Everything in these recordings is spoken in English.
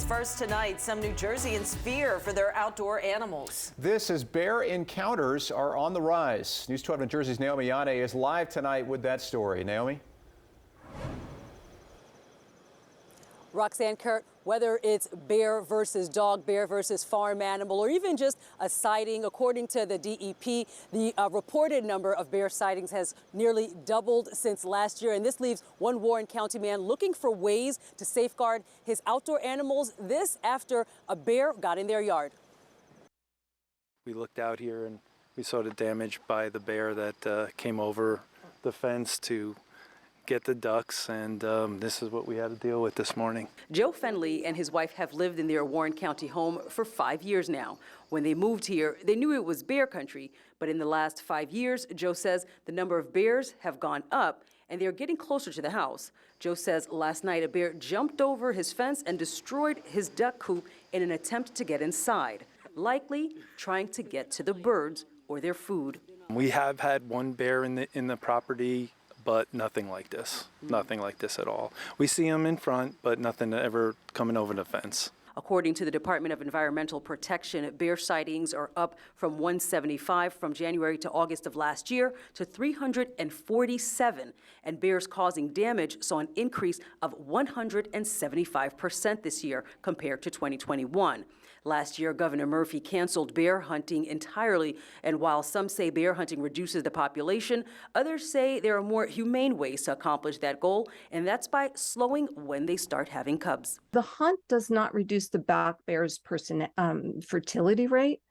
First tonight, some New Jerseyans fear for their outdoor animals. This as bear encounters are on the rise. News 12 New Jersey's Naomi Yane is live tonight with that story. Naomi? Roxanne, Kurt, whether it's bear versus dog, bear versus farm animal, or even just a sighting, according to the DEP, the reported number of bear sightings has nearly doubled since last year. And this leaves one Warren County man looking for ways to safeguard his outdoor animals. This after a bear got in their yard. We looked out here and we saw the damage by the bear that came over the fence to get the ducks, and this is what we had to deal with this morning. Joe Fenley and his wife have lived in their Warren County home for 5 years now. When they moved here, they knew it was bear country, but in the last 5 years, Joe says the number of bears have gone up and they're getting closer to the house. Joe says last night a bear jumped over his fence and destroyed his duck coop in an attempt to get inside, likely trying to get to the birds or their food. We have had one bear in the property, but nothing like this. Nothing like this at all. We see them in front, but nothing ever coming over the fence. According to the Department of Environmental Protection, bear sightings are up from 175 from January to August of last year to 347, and bears causing damage saw an increase of 175% this year compared to 2021. Last year, Governor Murphy canceled bear hunting entirely, and while some say bear hunting reduces the population, others say there are more humane ways to accomplish that goal, and that's by slowing when they start having cubs. The hunt does not reduce the black bear's fertility rate,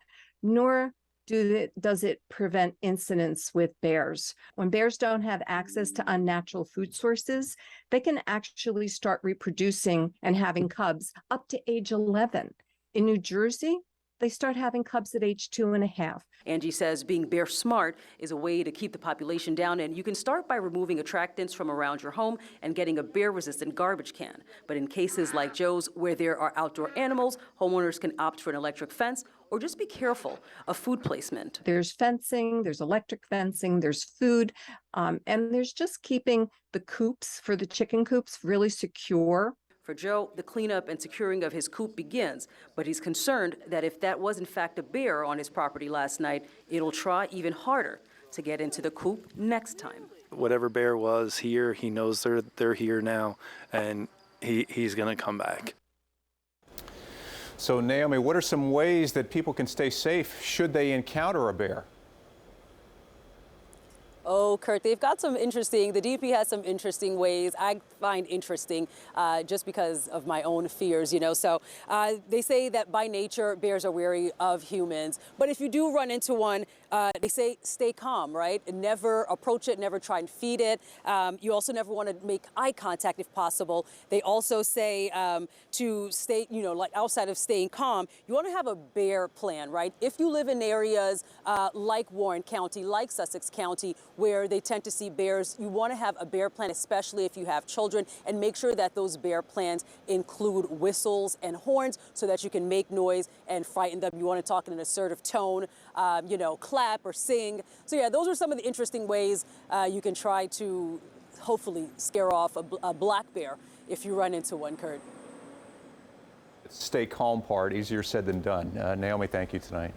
nor does it prevent incidents with bears. When bears don't have access to unnatural food sources, they can actually start reproducing and having cubs up to age 11. In New Jersey, they start having cubs at age 2.5. Angie says being bear smart is a way to keep the population down, and you can start by removing attractants from around your home and getting a bear-resistant garbage can. But in cases like Joe's, where there are outdoor animals, homeowners can opt for an electric fence or just be careful of food placement. There's fencing, there's electric fencing, there's food, and there's just keeping the coops for the chicken coops really secure. For Joe, the cleanup and securing of his coop begins, but he's concerned that if that was in fact a bear on his property last night, it'll try even harder to get into the coop next time. Whatever bear was here, he knows they're here now, and he's going to come back. So, Naomi, what are some ways that people can stay safe should they encounter a bear? Oh, Kurt, they've got the DEP has some interesting ways I find interesting just because of my own fears, you know. So they say that by nature, bears are wary of humans. But if you do run into one, they say stay calm, right? And never approach it, never try and feed it. You also never want to make eye contact if possible. They also say to stay, you know, like outside of staying calm, you want to have a bear plan, right? If you live in areas like Warren County, like Sussex County, where they tend to see bears, you want to have a bear plan, especially if you have children, and make sure that those bear plans include whistles and horns so that you can make noise and frighten them. You want to talk in an assertive tone, you know, clap or sing. So yeah, those are some of the interesting ways you can try to hopefully scare off a black bear if you run into one, Kurt. Stay calm part, easier said than done. Naomi, thank you tonight.